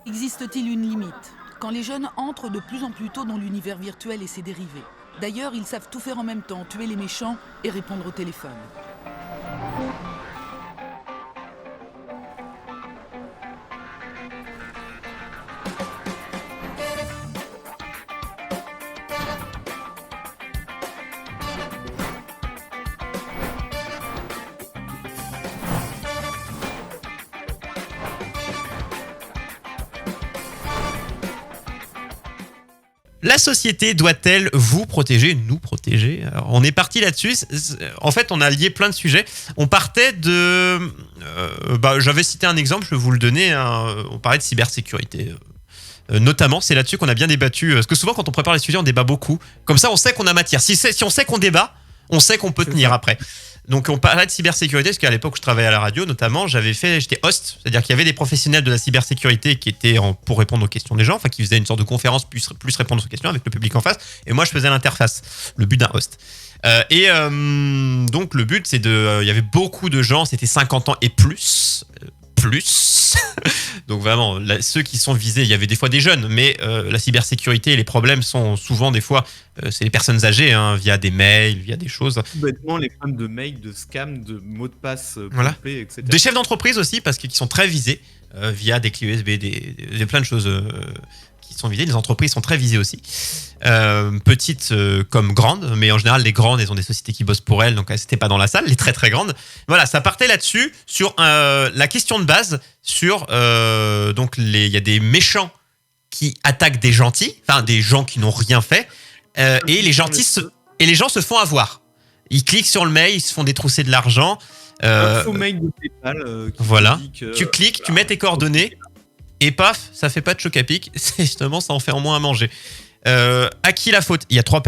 Existe-t-il une limite quand les jeunes entrent de plus en plus tôt dans l'univers virtuel et ses dérivés? D'ailleurs, ils savent tout faire en même temps, tuer les méchants et répondre au téléphone. La société doit-elle vous protéger, nous protéger? Alors, on est parti là-dessus. En fait, on a lié plein de sujets. On partait de... j'avais cité un exemple, je vais vous le donner. On parlait de cybersécurité. Notamment, c'est là-dessus qu'on a bien débattu. Parce que souvent, quand on prépare les sujets, on débat beaucoup. Comme ça, on sait qu'on a matière. Si on sait qu'on débat, on sait qu'on peut tenir après. Donc, on parlait de cybersécurité, parce qu'à l'époque où je travaillais à la radio, notamment, j'étais host, c'est-à-dire qu'il y avait des professionnels de la cybersécurité qui étaient pour répondre aux questions des gens, enfin, qui faisaient une sorte de conférence plus répondre aux questions avec le public en face. Et moi, je faisais l'interface, le but d'un host. Donc, le but, c'est il y avait beaucoup de gens, c'était 50 ans et plus. Donc vraiment, ceux qui sont visés, il y avait des fois des jeunes, mais la cybersécurité et les problèmes sont souvent des fois, c'est les personnes âgées, via des mails, via des choses. Bêtement, les problèmes de mails, de scams, de mots de passe Voilà. complets, etc. Des chefs d'entreprise aussi, parce qu'ils sont très visés via des clés USB, des plein de choses qui sont visées. Les entreprises sont très visées aussi. Petites comme grandes, mais en général les grandes, elles ont des sociétés qui bossent pour elles, donc elles n'étaient pas dans la salle. Les très très grandes, voilà, ça partait là-dessus sur la question de base sur donc il y a des méchants qui attaquent des gentils, enfin des gens qui n'ont rien fait, et les gentils et les gens se font avoir. Ils cliquent sur le mail, ils se font détrousser de l'argent. Un faux mail de PayPal. Voilà. Tu cliques, tu mets tes coordonnées. Et paf, ça fait pas de choc à pic. Justement, ça en fait en moins à manger. À qui la faute? Il y a trois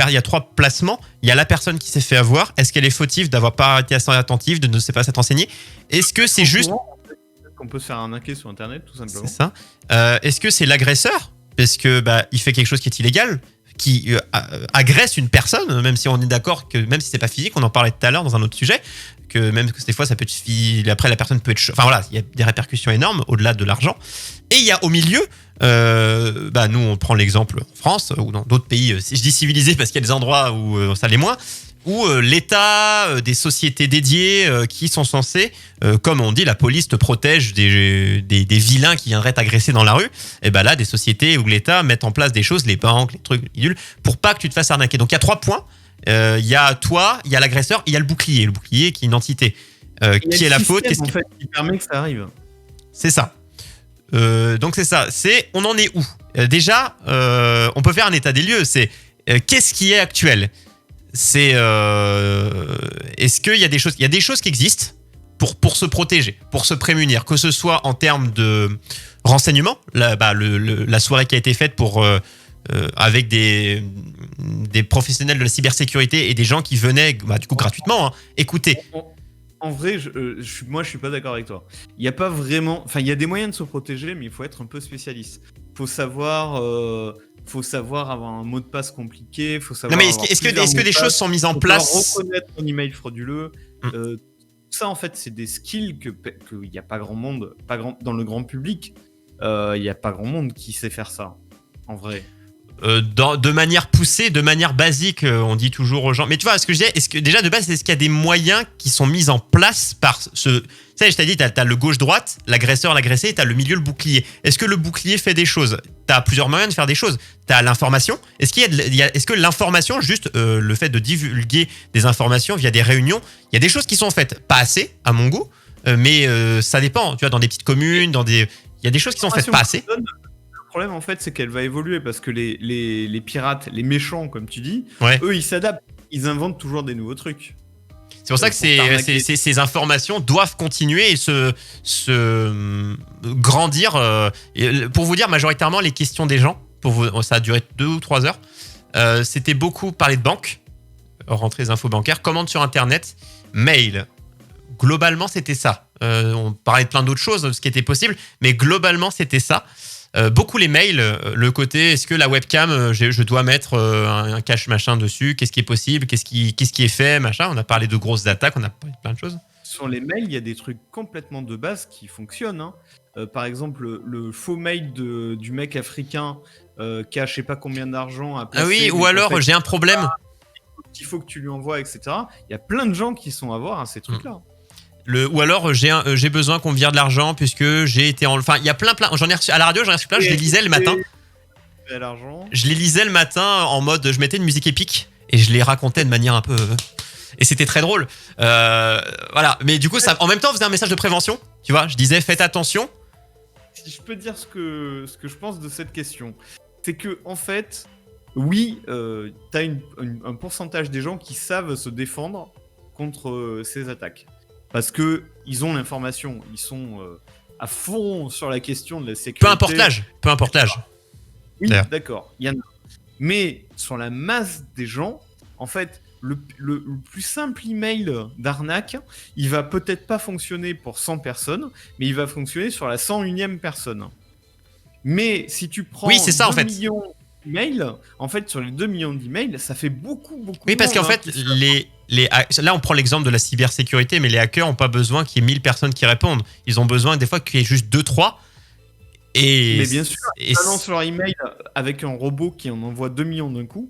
placements. Il y a la personne qui s'est fait avoir. Est-ce qu'elle est fautive d'avoir pas été assez attentive, de ne pas s'être renseignée? Est-ce que c'est juste... qu'on peut se faire arnaquer sur Internet, tout simplement. C'est ça. Est-ce que c'est l'agresseur? Parce que il fait quelque chose qui est illégal, qui agresse une personne, même si on est d'accord que même si c'est pas physique, on en parlait tout à l'heure dans un autre sujet, que même que des fois ça peut être après la personne peut être enfin voilà, il y a des répercussions énormes au-delà de l'argent. Et il y a au milieu nous on prend l'exemple en France ou dans d'autres pays, je dis civilisés parce qu'il y a des endroits où ça l'est moins, où l'État, des sociétés dédiées qui sont censées, comme on dit, la police te protège des vilains qui viendraient t'agresser dans la rue. Et là, des sociétés où l'État met en place des choses, les banques, les trucs idoles, pour pas que tu te fasses arnaquer. Donc il y a 3 points. Il y a toi, il y a l'agresseur, il y a le bouclier. Le bouclier qui est une entité. Qui est la faute? Qu'est-ce qui permet que ça arrive? C'est ça. Donc c'est ça. On en est où? Déjà, on peut faire un état des lieux. C'est qu'est-ce qui est actuel? C'est est-ce qu'il y a des choses? Il y a des choses qui existent pour se protéger, pour se prémunir, que ce soit en termes de renseignement, la soirée qui a été faite avec des professionnels de la cybersécurité et des gens qui venaient du coup gratuitement écouter. En vrai, moi je suis pas d'accord avec toi. Il y a pas vraiment, enfin il y a des moyens de se protéger, mais il faut être un peu spécialiste. Faut savoir avoir un mot de passe compliqué. Faut savoir. Non mais est-ce que des choses sont mises en place? Reconnaître un email frauduleux. Tout ça en fait, c'est des skills qu'il y a pas grand monde, dans le grand public. Il y a pas grand monde qui sait faire ça, en vrai. De manière poussée, de manière basique, on dit toujours aux gens. Mais tu vois, ce que je disais, est-ce que déjà de base, est-ce qu'il y a des moyens qui sont mis en place par ce... Tu sais, je t'ai dit, t'as le gauche-droite, l'agresseur, l'agressé, et t'as le milieu, le bouclier. Est-ce que le bouclier fait des choses? T'as plusieurs moyens de faire des choses. T'as l'information. Est-ce que l'information, juste le fait de divulguer des informations via des réunions, il y a des choses qui sont faites, pas assez, à mon goût, mais ça dépend. Tu vois, dans des petites communes, il y a des choses qui sont faites pas assez. Le problème, en fait, c'est qu'elle va évoluer parce que les pirates, les méchants, comme tu dis, eux, ils s'adaptent. Ils inventent toujours des nouveaux trucs. C'est pour ça que ces informations doivent continuer et se grandir. Pour vous dire, majoritairement, les questions des gens, ça a duré 2 ou 3 heures, c'était beaucoup parler de banque, rentrer les infos bancaires, commandes sur Internet, mail. Globalement, c'était ça. On parlait de plein d'autres choses, ce qui était possible, mais globalement, c'était ça. Beaucoup les mails, le côté est-ce que la webcam, je dois mettre un cache machin dessus, qu'est-ce qui est possible, qu'est-ce qui est fait, machin. On a parlé de grosses attaques, on a parlé de plein de choses. Sur les mails, il y a des trucs complètement de base qui fonctionnent. par exemple, le faux mail du mec africain qui a je sais pas combien d'argent à placer. Ah oui, ou mais alors qu'en fait, j'ai un problème. il faut que tu lui envoies, etc. Il y a plein de gens qui sont à voir à ces trucs-là. Ou alors j'ai besoin qu'on me vire de l'argent puisque j'ai été en. Enfin, il y a plein. J'en ai reçu à la radio, j'en ai reçu plein. Je les lisais le matin. Je les lisais le matin en mode, je mettais une musique épique et je les racontais de manière un peu. Et c'était très drôle. Voilà. Mais du coup, ça, en même temps, faisait un message de prévention. Tu vois, je disais, faites attention. Si je peux dire ce que je pense de cette question, c'est que en fait, oui, t'as un pourcentage des gens qui savent se défendre contre ces attaques. Parce que ils ont l'information, ils sont à fond sur la question de la sécurité. Peu importe l'âge. Oui, d'accord, il y en a. Mais sur la masse des gens, en fait, le plus simple email d'arnaque, il va peut-être pas fonctionner pour 100 personnes, mais il va fonctionner sur la 101e personne. Mais si tu prends 2 millions d'emails, en fait, sur les 2 millions d'emails, ça fait beaucoup. Oui, parce qu'en fait, là, on prend l'exemple de la cybersécurité, mais les hackers n'ont pas besoin qu'il y ait 1000 personnes qui répondent. Ils ont besoin, des fois, qu'il y ait juste 2-3. Mais bien sûr, ils balancent leur email avec un robot qui en envoie 2 millions d'un coup.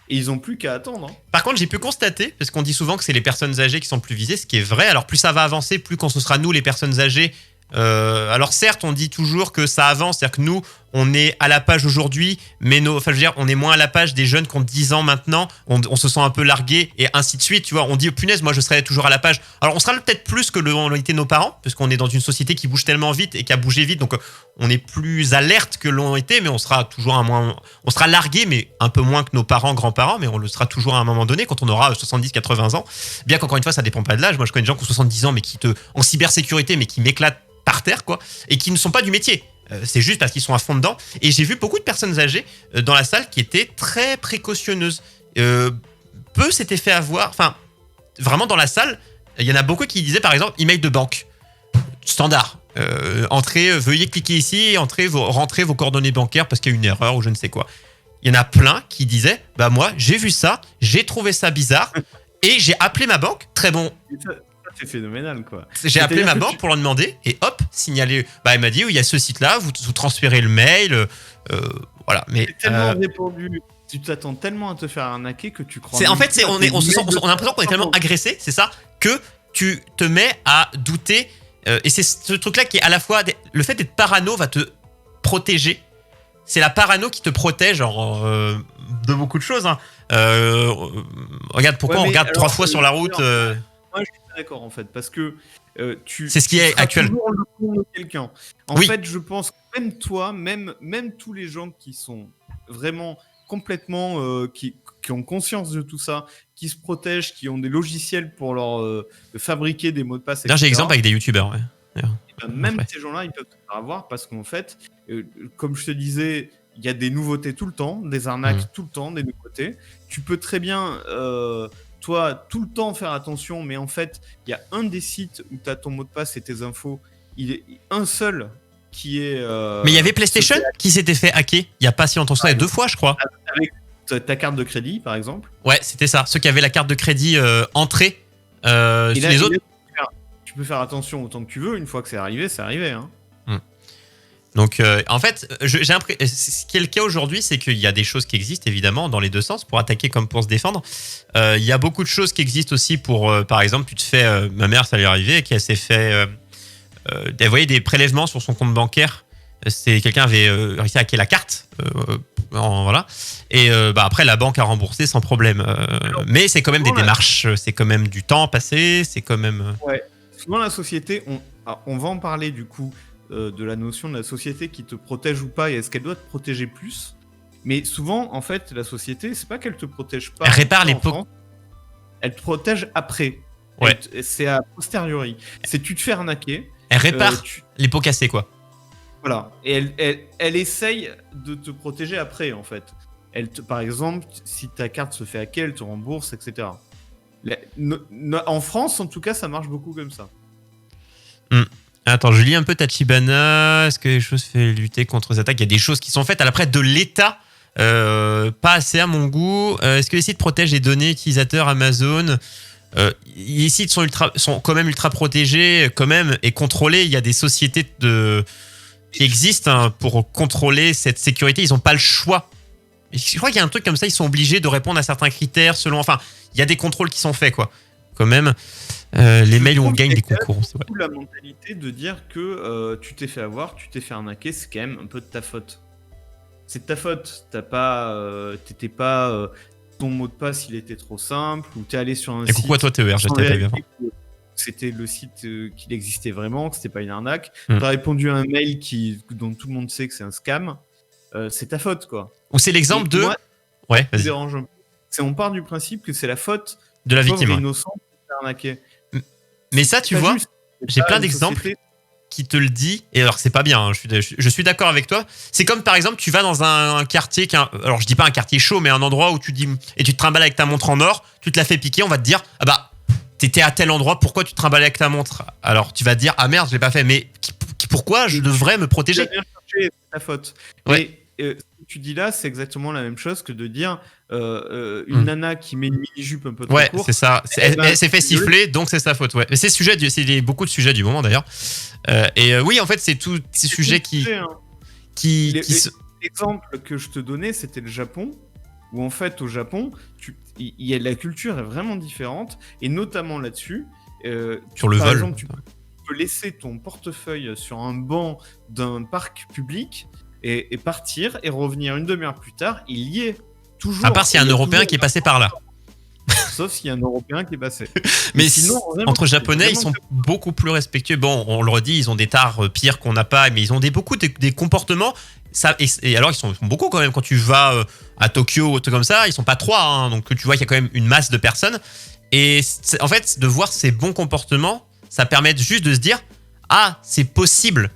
Et ils n'ont plus qu'à attendre. Par contre, j'ai pu constater, parce qu'on dit souvent que c'est les personnes âgées qui sont plus visées, ce qui est vrai. Alors, plus ça va avancer, plus quand ce sera nous, les personnes âgées. Alors, certes, on dit toujours que ça avance, c'est-à-dire que nous, on est à la page aujourd'hui, mais enfin, je veux dire, on est moins à la page des jeunes qui ont 10 ans maintenant. On se sent un peu largué et ainsi de suite. Tu vois, on dit, punaise, moi, je serai toujours à la page. Alors, on sera peut-être plus que l'ont été nos parents, parce qu'on est dans une société qui bouge tellement vite et qui a bougé vite. Donc, on est plus alerte que l'ont été, mais on sera toujours on sera largué, mais un peu moins que nos parents, grands-parents, mais on le sera toujours à un moment donné quand on aura 70, 80 ans. Bien qu'encore une fois, ça dépend pas de l'âge. Moi, je connais des gens qui ont 70 ans, mais en cybersécurité, mais qui m'éclatent par terre, quoi, et qui ne sont pas du métier. C'est juste parce qu'ils sont à fond dedans. Et j'ai vu beaucoup de personnes âgées dans la salle qui étaient très précautionneuses. Peu s'étaient fait avoir. Enfin, vraiment dans la salle, il y en a beaucoup qui disaient par exemple email de banque standard. Entrez, veuillez cliquer ici, rentrez vos coordonnées bancaires parce qu'il y a une erreur ou je ne sais quoi. Il y en a plein qui disaient bah moi j'ai vu ça, j'ai trouvé ça bizarre et j'ai appelé ma banque. Très bon. C'est phénoménal, quoi. J'ai appelé ma banque pour leur demander et hop, signalé. Bah, elle m'a dit, oui, il y a ce site-là, vous transférez le mail. Voilà. Mais c'est tellement répandu. Tu t'attends tellement à te faire arnaquer que tu crois. En fait, on a l'impression qu'on est tellement agressé, c'est ça, que tu te mets à douter. Et c'est ce truc-là qui est à la fois. Le fait d'être parano va te protéger. C'est la parano qui te protège de beaucoup de choses. Hein. Regarde, pourquoi on regarde 3 fois sur la route. Moi, je suis pas d'accord en fait, parce que c'est ce qui est actuel. Toujours le con de quelqu'un. En fait, je pense que même toi, même tous les gens qui sont vraiment complètement, qui ont conscience de tout ça, qui se protègent, qui ont des logiciels pour leur fabriquer des mots de passe. Là, j'ai exemple avec des youtubeurs. Ouais. Même ces gens-là, ils peuvent se faire avoir parce qu'en fait, comme je te disais, il y a des nouveautés tout le temps, des arnaques tout le temps, des nouveautés. Tu peux très bien toi, tout le temps faire attention, mais en fait, il y a un des sites où tu as ton mot de passe et tes infos, il est un seul qui est... mais il y avait PlayStation qui s'était fait hacker il n'y a pas si longtemps, il y a 2 fois, je crois. Avec ta carte de crédit, par exemple. Ouais, c'était ça. Ceux qui avaient la carte de crédit entrée. Les autres... Tu peux faire attention autant que tu veux, une fois que c'est arrivé, hein. Donc, en fait, ce qui est le cas aujourd'hui, c'est qu'il y a des choses qui existent, évidemment, dans les deux sens, pour attaquer comme pour se défendre. Il y a beaucoup de choses qui existent aussi pour, par exemple, tu te fais... ma mère, ça lui est arrivé, qui s'est fait... elle voyait des prélèvements sur son compte bancaire. Quelqu'un avait réussi à hacker la carte. Voilà. Et après, la banque a remboursé sans problème. Mais c'est quand même des démarches, c'est quand même du temps passé, c'est quand même... Ouais. Souvent, la société, on va en parler, du coup... de la notion de la société qui te protège ou pas et est-ce qu'elle doit te protéger plus. Mais souvent, en fait, la société, c'est pas qu'elle te protège pas. Elle répare les pots. Elle te protège après. Ouais. C'est a posteriori. C'est tu te fais arnaquer. Elle répare les pots cassés, quoi. Voilà. Et elle essaye de te protéger après, en fait. Par exemple, si ta carte se fait hacker, elle te rembourse, etc. En France, en tout cas, ça marche beaucoup comme ça. Attends, je lis un peu Tachibana. Est-ce que les choses fait lutter contre les attaques ? Il y a des choses qui sont faites à la prête de l'État, pas assez à mon goût. Est-ce que les sites protègent les données utilisateurs Amazon ? les sites sont quand même ultra protégés, quand même, et contrôlés. Il y a des sociétés qui existent pour contrôler cette sécurité. Ils n'ont pas le choix. Je crois qu'il y a un truc comme ça, ils sont obligés de répondre à certains critères selon. Enfin, il y a des contrôles qui sont faits, quoi. Quand même, les mails où on gagne des concours. C'est vrai. La mentalité de dire que tu t'es fait avoir, tu t'es fait arnaquer, c'est quand même un peu de ta faute. C'est de ta faute. T'étais pas. Ton mot de passe, il était trop simple, ou t'es allé sur un Et site. coucou à toi, TER, j'étais arrivé avant. C'était le site qu'il existait vraiment, que c'était pas une arnaque. T'as répondu à un mail dont tout le monde sait que c'est un scam. C'est ta faute, quoi. Ou c'est l'exemple de. Moi, ouais, vas-y. dérange un peu. On part du principe que c'est la faute de la victime. Innocent qui s'est arnaqué. Mais ça, tu vois, j'ai plein d'exemples société qui te le dit. Et alors, c'est pas bien. Hein, je suis d'accord avec toi. C'est comme par exemple, tu vas dans un quartier alors je dis pas un quartier chaud, mais un endroit où tu dis et tu te trimbales avec ta montre en or. Tu te la fais piquer. On va te dire, ah bah, t'étais à tel endroit. Pourquoi tu te trimbales avec ta montre? Alors, tu vas te dire, ah merde, je l'ai pas fait. Mais pourquoi je devrais me protéger? Tu as bien cherché, c'est ta faute. Ouais. Et ce que tu dis là, c'est exactement la même chose que de dire une nana qui met une mini-jupe un peu trop courte. Ouais, c'est ça. Elle s'est fait siffler, donc c'est sa faute. Ouais. Mais c'est beaucoup de sujets du moment d'ailleurs. Oui, en fait, c'est tous ces sujets L'exemple que je te donnais, c'était le Japon, où en fait, au Japon, la culture est vraiment différente, et notamment là-dessus. Sur le par vol. exemple, tu peux laisser ton portefeuille sur un banc d'un parc public et partir et revenir une demi-heure plus tard, il y est toujours. À part s'il y a un Européen qui est passé par là. Sauf s'il y a un Européen qui est passé. Mais sinon, entre Japonais, ils sont beaucoup plus respectueux. Bon, on le redit, ils ont des tares pires qu'on n'a pas, mais ils ont beaucoup des comportements. Et alors, ils sont beaucoup quand même. Quand tu vas à Tokyo ou tout comme ça, ils sont pas 3. Hein, donc, tu vois qu'il y a quand même une masse de personnes. Et en fait, de voir ces bons comportements, ça permet juste de se dire, ah, c'est possible.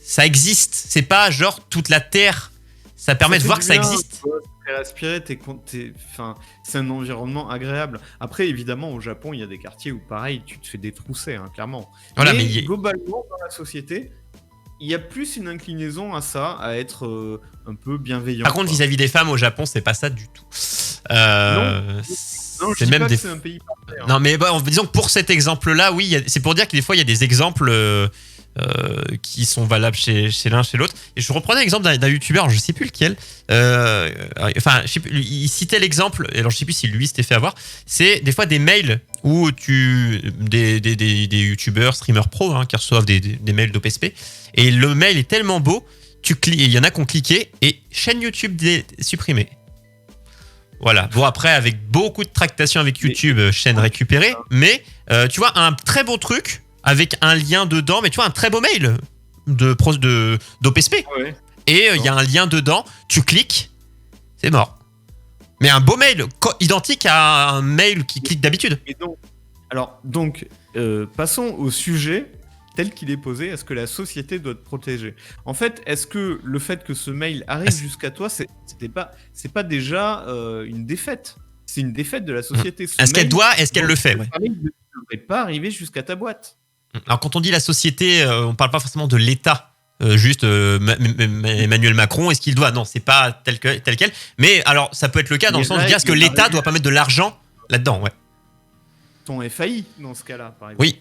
Ça existe. C'est pas genre toute la Terre. Ça permet de voir que ça existe. Respirer, c'est un environnement agréable. Après, évidemment, au Japon, il y a des quartiers où, pareil, tu te fais détrousser, hein, clairement. Voilà, mais globalement, dans la société, il y a plus une inclinaison à ça, à être un peu bienveillant. Par contre, vis-à-vis des femmes au Japon, c'est pas ça du tout. Non, je dis même pas que c'est un pays parfait. Hein. Non, mais disons que pour cet exemple-là, oui, c'est pour dire que des fois, il y a des exemples qui sont valables chez l'un, chez l'autre. Et je reprenais l'exemple d'un youtubeur, je sais plus lequel. Il citait l'exemple, alors je sais plus si lui s'était fait avoir. C'est des fois des mails où des youtubeurs, streamers pro, hein, qui reçoivent des mails d'OPSP. Et le mail est tellement beau, il y en a qui ont cliqué et chaîne YouTube supprimée. Voilà. Bon, après, avec beaucoup de tractations avec YouTube, chaîne récupérée. Mais tu vois, un très beau truc avec un lien dedans, mais tu vois, un très beau mail d'OPSP. Ouais. Et il y a un lien dedans, tu cliques, c'est mort. Mais un beau mail, identique à un mail qui clique d'habitude. Donc, passons au sujet tel qu'il est posé. Est-ce que la société doit te protéger? En fait, est-ce que le fait que ce mail arrive jusqu'à toi, c'est pas déjà une défaite? C'est une défaite de la société. Est-ce qu'elle le fait? Il ne devrait pas arriver jusqu'à ta boîte. Alors, quand on dit la société, on parle pas forcément de l'État. Juste Emmanuel Macron, est-ce qu'il doit? Non, c'est pas tel quel. Mais alors, ça peut être le cas dans le sens de dire est-ce que l'État doit pas mettre de l'argent là-dedans, ouais. Ton FAI, dans ce cas-là, par exemple.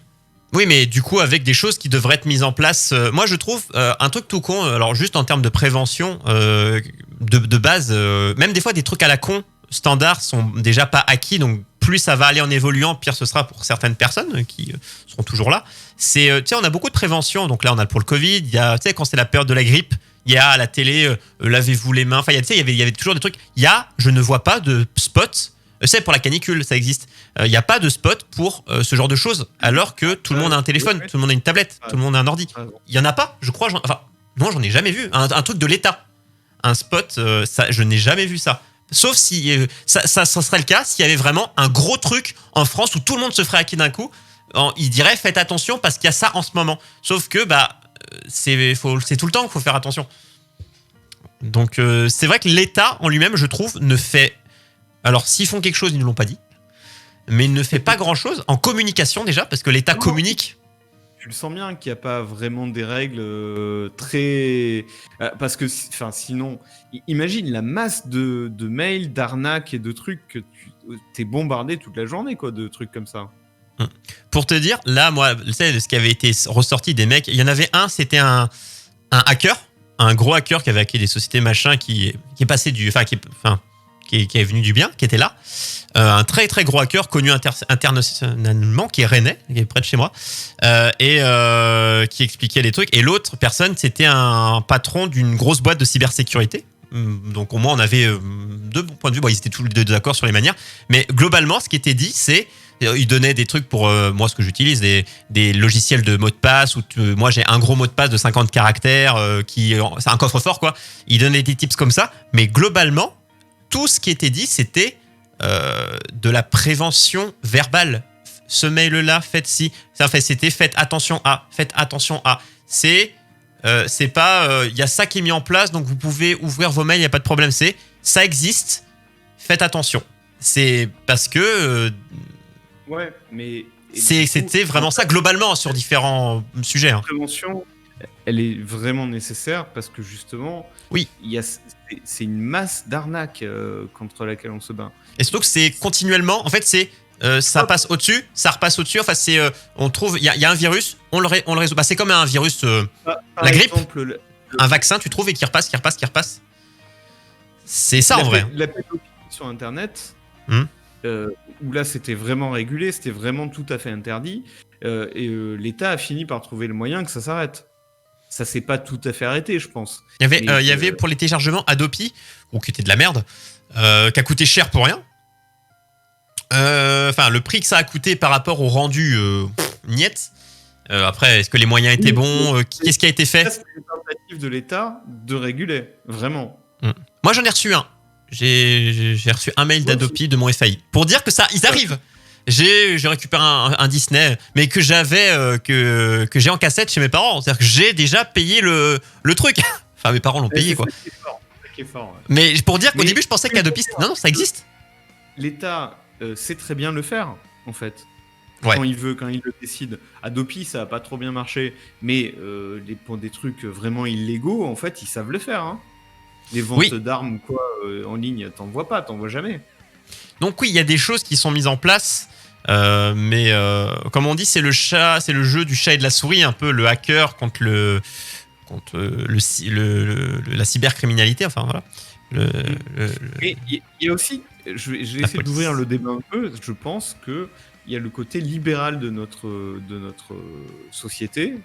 Oui, mais du coup, avec des choses qui devraient être mises en place. Moi, je trouve un truc tout con, alors juste en termes de prévention, de base, même des fois des trucs à la con, standards sont déjà pas acquis, donc plus ça va aller en évoluant, pire ce sera pour certaines personnes qui seront toujours là. Tu sais, on a beaucoup de prévention, donc là on a pour le Covid, il y a, tu sais, quand c'est la période de la grippe, il y a à la télé, lavez-vous les mains, enfin, tu sais, il y avait toujours des trucs, je ne vois pas de spot, c'est pour la canicule, ça existe, il n'y a pas de spot pour ce genre de choses, alors que tout le monde a un téléphone, tout le monde a une tablette, tout le monde a un ordi. Il n'y en a pas, je crois, non, j'en ai jamais vu, un truc de l'État, un spot, ça, je n'ai jamais vu ça. Sauf si ça serait le cas s'il y avait vraiment un gros truc en France où tout le monde se ferait hacker d'un coup. Il dirait faites attention parce qu'il y a ça en ce moment. Sauf que c'est tout le temps qu'il faut faire attention. Donc c'est vrai que l'État en lui-même, je trouve, ne fait... Alors s'ils font quelque chose, ils ne l'ont pas dit. Mais il ne fait pas grand-chose en communication déjà, parce que l'État communique. tu le sens bien qu'il n'y a pas vraiment des règles très... parce que sinon, imagine la masse de mails, d'arnaques et de trucs que t'es bombardé toute la journée, quoi, de trucs comme ça. Pour te dire, là, moi, tu sais, ce qui avait été ressorti des mecs, il y en avait un, c'était un hacker, un gros hacker qui avait hacké des sociétés machin, qui est passé qui est venu du bien, qui était là. Un très très gros hacker connu internationalement, qui est rennais, qui est près de chez moi, et qui expliquait les trucs. Et l'autre personne, c'était un patron d'une grosse boîte de cybersécurité. Donc au moins on avait deux points de vue. Bon, ils étaient tous les deux d'accord sur les manières, mais globalement, ce qui était dit, c'est il donnait des trucs pour moi, ce que j'utilise, des logiciels de mots de passe, où moi j'ai un gros mot de passe de 50 caractères, c'est un coffre-fort, quoi. Il donnait des tips comme ça, mais globalement, tout ce qui était dit, c'était de la prévention verbale. Ce mail-là, faites ci. C'était faites attention à. C'est pas il y a ça qui est mis en place, donc vous pouvez ouvrir vos mails, il n'y a pas de problème. C'est ça existe, faites attention. C'est parce que ouais, mais c'était vraiment ça globalement sur différents sujets. La prévention, elle est vraiment nécessaire parce que justement, oui, c'est une masse d'arnaques contre laquelle on se bat. Et surtout que c'est continuellement, en fait, c'est ça passe au-dessus, ça repasse au-dessus. Enfin, c'est on trouve, il y a un virus, on le résout. Bah, c'est comme un virus, la grippe, exemple, un vaccin, tu trouves et qui repasse. C'est ça en vrai. La pédophilie sur Internet. Où là c'était vraiment régulé, c'était vraiment tout à fait interdit, et l'État a fini par trouver le moyen que ça s'arrête. Ça s'est pas tout à fait arrêté, je pense. Il y avait pour les téléchargements Adopi, qui était de la merde, qui a coûté cher pour rien. Enfin, le prix que ça a coûté par rapport au rendu, niet. Après, est-ce que les moyens étaient bons? Qu'est-ce qui a été fait? C'est une tentative de l'État de réguler, vraiment. Moi, j'en ai reçu un. J'ai reçu un mail d'Adopi de mon FAI pour dire que ça, ils arrivent. J'ai récupéré un Disney, mais que j'avais que j'ai en cassette chez mes parents. C'est-à-dire que j'ai déjà payé le truc. Enfin, mes parents l'ont payé, quoi. Qui est fort, ouais. Mais pour dire qu'au début, je pensais qu'Adopi, non, ça existe. L'État sait très bien le faire, en fait. Ouais. Quand il veut, quand il le décide. Adopi, ça a pas trop bien marché, mais pour des trucs vraiment illégaux, en fait, ils savent le faire. Hein. Les ventes d'armes quoi en ligne, t'en vois jamais. Donc oui, il y a des choses qui sont mises en place, mais comme on dit, c'est le jeu du chat et de la souris, un peu le hacker contre la cybercriminalité. Enfin voilà. Et il y a aussi, j'ai essayé d'ouvrir le débat un peu. Je pense que il y a le côté libéral de notre société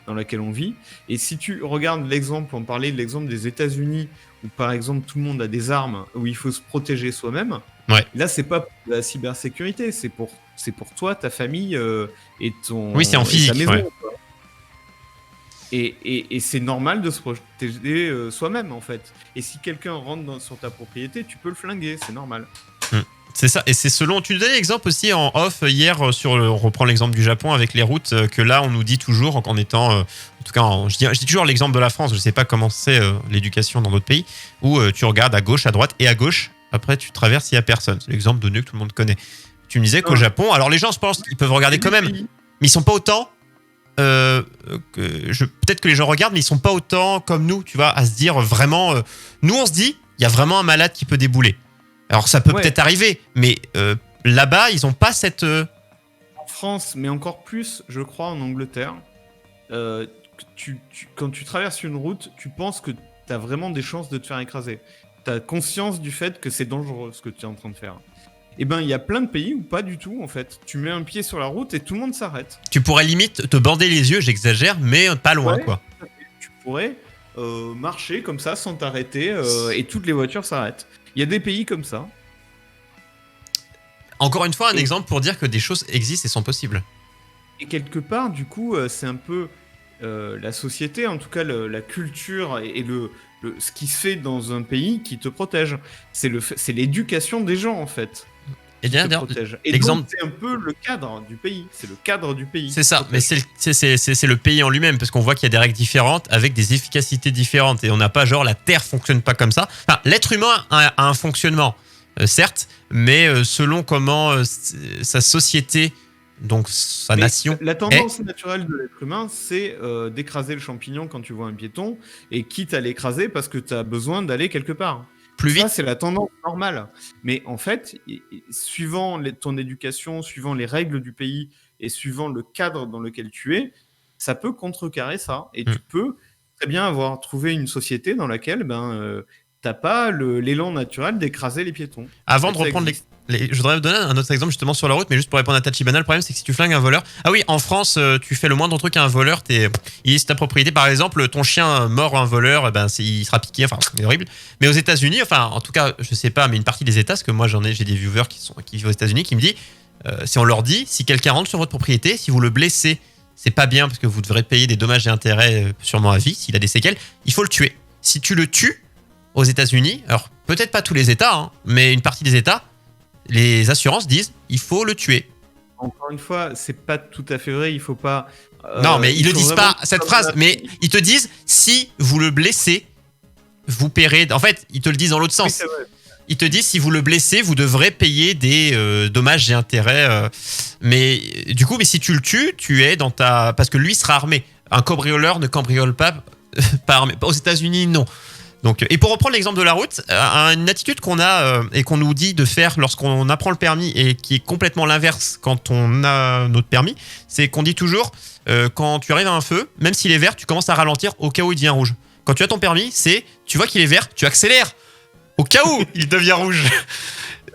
dans laquelle on vit. Et si tu regardes l'exemple, on parlait de l'exemple des États-Unis, où par exemple tout le monde a des armes, où il faut se protéger soi-même. Ouais. Là, c'est pas pour la cybersécurité, c'est pour toi, ta famille et ton. Oui, c'est en physique. Ta maison, ouais. quoi. Et c'est normal de se protéger soi-même en fait. Et si quelqu'un rentre sur ta propriété, tu peux le flinguer, c'est normal. C'est ça, et c'est selon. Tu nous donnais l'exemple aussi en off hier on reprend l'exemple du Japon avec les routes, que là on nous dit toujours en étant, en tout cas, je dis toujours l'exemple de la France. Je sais pas comment c'est l'éducation dans d'autres pays où tu regardes à gauche, à droite et à gauche. Après tu traverses, il y a personne. C'est l'exemple donné que tout le monde connaît. Tu me disais qu'au Japon, alors les gens, je pense, ils peuvent regarder quand même, mais ils sont pas autant. Peut-être que les gens regardent, mais ils sont pas autant comme nous, tu vois, à se dire vraiment. Nous, on se dit, il y a vraiment un malade qui peut débouler. Alors ça peut peut-être arriver, mais là-bas, ils n'ont pas cette... En France, mais encore plus, je crois, en Angleterre, quand tu traverses une route, tu penses que tu as vraiment des chances de te faire écraser. Tu as conscience du fait que c'est dangereux ce que tu es en train de faire. Eh ben, il y a plein de pays où pas du tout, en fait. Tu mets un pied sur la route et tout le monde s'arrête. Tu pourrais limite te bander les yeux, j'exagère, mais pas loin, quoi. Tu pourrais marcher comme ça sans t'arrêter et toutes les voitures s'arrêtent. Il y a des pays comme ça. Encore une fois, un exemple pour dire que des choses existent et sont possibles. Et quelque part, du coup, c'est un peu la société, en tout cas la culture et ce qui se fait dans un pays qui te protège. C'est l'éducation des gens, en fait. Et bien, donc, c'est un peu le cadre du pays. C'est le cadre du pays. C'est ça, mais c'est le pays en lui-même, parce qu'on voit qu'il y a des règles différentes avec des efficacités différentes. Et on n'a pas genre la Terre fonctionne pas comme ça. Enfin, l'être humain a un fonctionnement, certes, mais selon comment sa société donc sa Mais nation. la tendance naturelle de l'être humain, c'est d'écraser le champignon quand tu vois un piéton, et quitte à l'écraser parce que tu as besoin d'aller quelque part. Plus Ça, vite. c'est la tendance normale. Mais en fait, suivant ton éducation, suivant les règles du pays et suivant le cadre dans lequel tu es, ça peut contrecarrer ça. Et tu peux très bien avoir trouvé une société dans laquelle t'as pas l'élan naturel d'écraser les piétons. Avant de Ça reprendre existe. je voudrais vous donner un autre exemple justement sur la route, mais juste pour répondre à Tachibana, le problème c'est que si tu flingues un voleur. Ah oui, en France, tu fais le moindre truc à un voleur, il est ta propriété. Par exemple, ton chien mord un voleur, il sera piqué, enfin, c'est horrible. Mais aux États-Unis, enfin, en tout cas, je sais pas, mais une partie des États, parce que moi j'ai des viewers qui vivent aux États-Unis qui me disent, si on leur dit, si quelqu'un rentre sur votre propriété, si vous le blessez, c'est pas bien parce que vous devrez payer des dommages et intérêts sûrement à vie s'il a des séquelles, il faut le tuer. Si tu le tues aux États-Unis, alors peut-être pas tous les États, hein, mais une partie des États, les assurances disent il faut le tuer. Encore une fois, c'est pas tout à fait vrai. Il faut pas. Non, mais ils le faut disent vraiment- pas cette phrase, mais ils te disent si vous le blessez, vous paierez. En fait, ils te le disent dans l'autre Oui, sens. c'est vrai. Ils te disent si vous le blessez, vous devrez payer des dommages et intérêts. Mais du coup, mais si tu le tues, tu es dans ta. Parce que lui sera armé. Un cambrioleur ne cambriole pas, pas armé. Aux États-Unis, non. Donc, et pour reprendre l'exemple de la route, une attitude qu'on a et qu'on nous dit de faire lorsqu'on apprend le permis et qui est complètement l'inverse quand on a notre permis, c'est qu'on dit toujours quand tu arrives à un feu, même s'il est vert, tu commences à ralentir au cas où il devient rouge. Quand tu as ton permis, c'est tu vois qu'il est vert, tu accélères au cas où il devient rouge.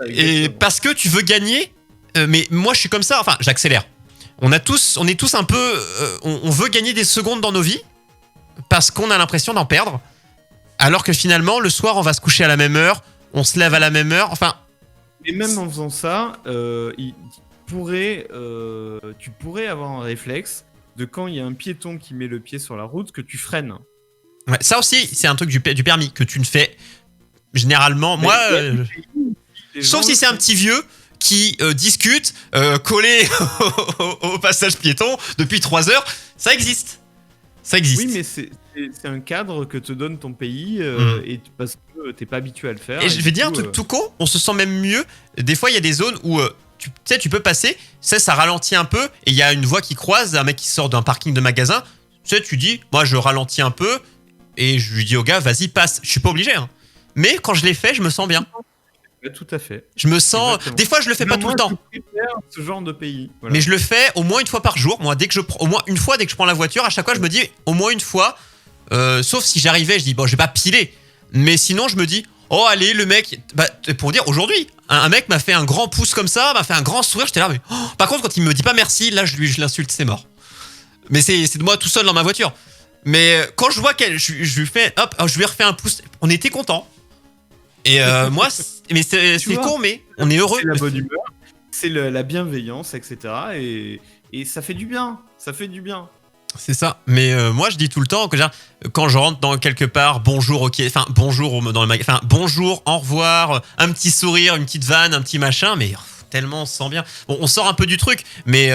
Et parce que tu veux gagner, mais moi je suis comme ça, enfin j'accélère. On est tous un peu, on veut gagner des secondes dans nos vies parce qu'on a l'impression d'en perdre. Alors que finalement, le soir, on va se coucher à la même heure, on se lève à la même heure. Enfin, Mais même en faisant ça, tu pourrais avoir un réflexe de quand il y a un piéton qui met le pied sur la route que tu freines. ouais, ça aussi, c'est un truc du permis que tu ne fais généralement. Moi, sauf si c'est un petit vieux qui discute collé au passage piéton depuis 3 heures, ça existe. Ça existe. Oui, mais c'est un cadre que te donne ton pays et parce que t'es pas habitué à le faire. Et je vais dire un coup, truc tout con, on se sent même mieux. Des fois, il y a des zones où tu sais, tu peux passer, ça ralentit un peu, et il y a une voie qui croise, un mec qui sort d'un parking de magasin. Tu sais, tu dis, moi je ralentis un peu, et je lui dis au gars, vas-y, passe. Je suis pas obligé, hein. Mais quand je l'ai fait, je me sens bien. Ouais, tout à fait. Je me sens. Exactement. Des fois, je le fais pas tout le temps. Je préfère ce genre de pays. Voilà. Mais je le fais au moins une fois par jour. Moi, au moins une fois dès que je prends la voiture, à chaque fois, je me dis au moins une fois. Sauf si j'arrivais, je dis bon, je vais pas piler. Mais sinon, je me dis oh allez, le mec. Bah, pour dire aujourd'hui, un mec m'a fait un grand pouce comme ça, m'a fait un grand sourire. J'étais là, mais par contre, quand il me dit pas merci, là, je l'insulte, c'est mort. Mais c'est de moi tout seul dans ma voiture. Mais quand je vois je lui fais hop, je lui refais un pouce. On était contents. Et moi, mais c'est con, mais on est heureux. C'est la bonne humeur, c'est la bienveillance, etc. Et ça fait du bien. Ça fait du bien. C'est ça. Mais moi, je dis tout le temps que quand je rentre dans quelque part, bonjour, ok, enfin bonjour dans le magasin, enfin bonjour, au revoir, un petit sourire, une petite vanne, un petit machin, mais tellement on se sent bien. Bon, on sort un peu du truc, mais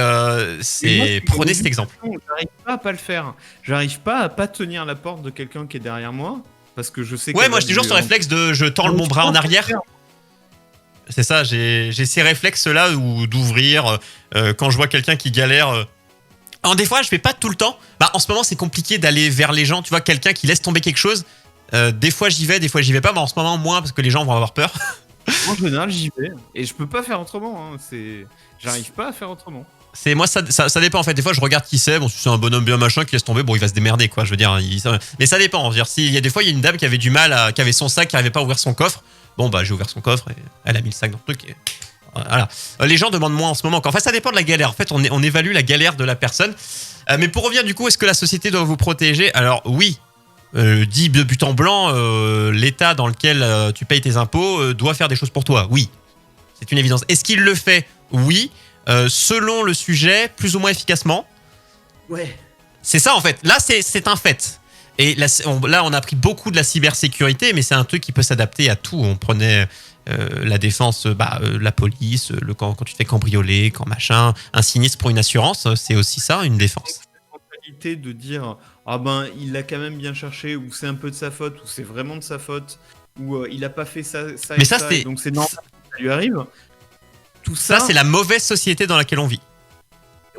prenez cet exemple. J'arrive pas le faire. J'arrive pas à pas tenir la porte de quelqu'un qui est derrière moi parce que je sais. Ouais, moi j'ai toujours ce réflexe de je tends mon bras en arrière. C'est ça, j'ai ces réflexes-là d'ouvrir quand je vois quelqu'un qui galère. Alors des fois, je fais pas tout le temps. Bah en ce moment, c'est compliqué d'aller vers les gens. Tu vois, quelqu'un qui laisse tomber quelque chose. Des fois, j'y vais, des fois, j'y vais pas. Mais en ce moment, moins parce que les gens vont avoir peur. En général, j'y vais et je peux pas faire autrement. Hein. J'arrive pas à faire autrement. C'est moi, ça dépend en fait. Des fois, je regarde qui c'est. Bon, si c'est un bonhomme bien machin qui laisse tomber, bon, il va se démerder quoi. Je veux dire, mais ça dépend. Je veux dire, il y a des fois, il y a une dame qui avait du mal, qui avait son sac, qui arrivait pas à ouvrir son coffre. Bon, bah, j'ai ouvert son coffre et elle a mis le sac dans le truc. Et... Voilà. Les gens demandent moins en ce moment. Enfin, ça dépend de la galère. En fait, on évalue la galère de la personne. Mais pour revenir du coup, est-ce que la société doit vous protéger? Alors oui, dit de but en blanc, l'État dans lequel tu payes tes impôts doit faire des choses pour toi. Oui, c'est une évidence. Est-ce qu'il le fait? Oui. Selon le sujet, plus ou moins efficacement. Ouais. C'est ça en fait. Là, c'est un fait. Et là, on a appris beaucoup de la cybersécurité, mais c'est un truc qui peut s'adapter à tout. On prenait la défense, la police, quand tu te fais cambrioler, quand machin, un sinistre pour une assurance, c'est aussi ça, une défense. La mentalité de dire ah ben il l'a quand même bien cherché, ou c'est un peu de sa faute, ou c'est vraiment de sa faute, ou il a pas fait ça mais et ça, ça, et donc c'est normal que ça lui arrive. Tout ça, c'est la mauvaise société dans laquelle on vit.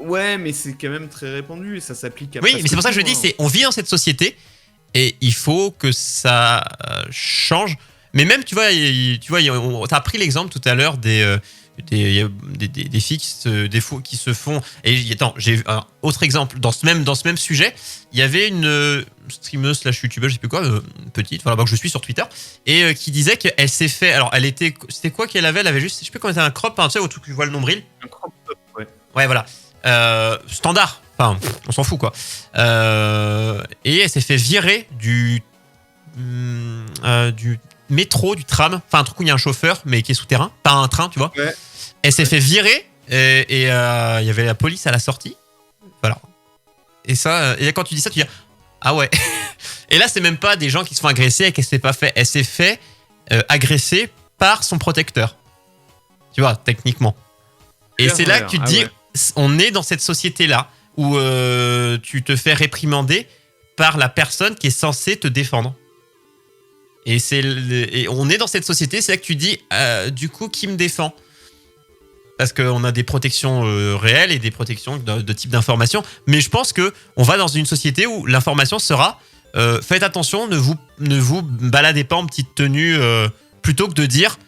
Ouais, mais c'est quand même très répandu et ça s'applique à Oui, presque mais c'est pour ça que je tout, dis, hein. on vit dans cette société et il faut que ça change. Mais même, tu vois, t'as pris l'exemple tout à l'heure des filles qui se font. Et attends, j'ai vu un autre exemple dans ce même sujet. Il y avait une streameuse slash youtubeuse, je sais plus quoi, petite, voilà, que je suis sur Twitter, et qui disait qu'elle s'est fait. Alors, c'était quoi qu'elle avait? Elle avait juste, je sais plus comment c'était, un crop, hein, tu sais, où tu vois le nombril. Un crop top, ouais. Ouais, voilà. Standard. Enfin, on s'en fout, quoi. Et elle s'est fait virer du métro, du tram. Enfin, un truc où il y a un chauffeur, mais qui est souterrain. Pas un train, tu vois. Ouais. Elle s'est fait virer et il y avait la police à la sortie. Voilà. Et ça, et quand tu dis ça, tu dis ah ouais. Et là, c'est même pas des gens qui se font agresser et qu'elle s'est pas fait. Elle s'est fait agresser par son protecteur. Tu vois, techniquement. Et c'est là que tu te dis, on est dans cette société-là où tu te fais réprimander par la personne qui est censée te défendre. Et on est dans cette société, c'est là que tu dis, du coup, qui me défend? Parce qu'on a des protections réelles et des protections de type d'information. Mais je pense qu'on va dans une société où l'information sera faites attention, ne vous baladez pas en petite tenue, plutôt que de dire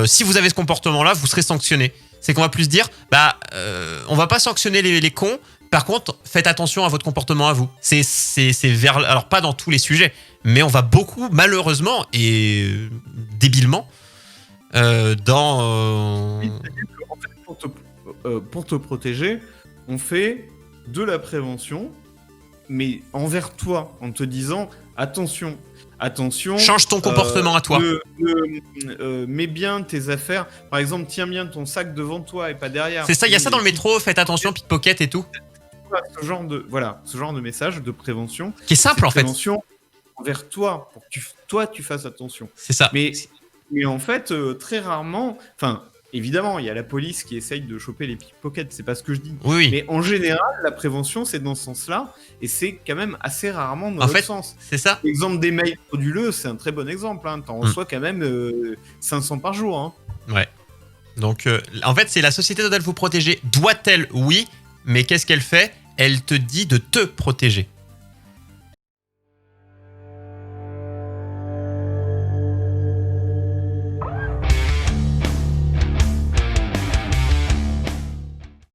si vous avez ce comportement-là, vous serez sanctionné. C'est qu'on va plus dire on va pas sanctionner les cons. Par contre, faites attention à votre comportement à vous. C'est alors pas dans tous les sujets, mais on va beaucoup, malheureusement et débilement, dans... En fait, pour te protéger, on fait de la prévention, mais envers toi, en te disant attention, change ton comportement à toi. Mets bien tes affaires. Par exemple, tiens bien ton sac devant toi et pas derrière. C'est ça, il y a ça dans le métro, faites attention, pickpocket et tout. Ce genre de message de prévention. Qui est simple en fait. Prévention envers toi, pour que tu fasses attention. C'est ça. Mais en fait, très rarement, enfin, évidemment, il y a la police qui essaye de choper les pickpockets, c'est pas ce que je dis. Oui. Mais en général, la prévention, c'est dans ce sens-là, et c'est quand même assez rarement dans l'autre sens. C'est ça. L'exemple des mails frauduleux, c'est un très bon exemple. Hein. T'en reçois quand même 500 par jour. Hein. Ouais. Donc, en fait, c'est la société doit-elle vous protéger? Doit-elle? Oui. Mais qu'est-ce qu'elle fait? Elle te dit de te protéger.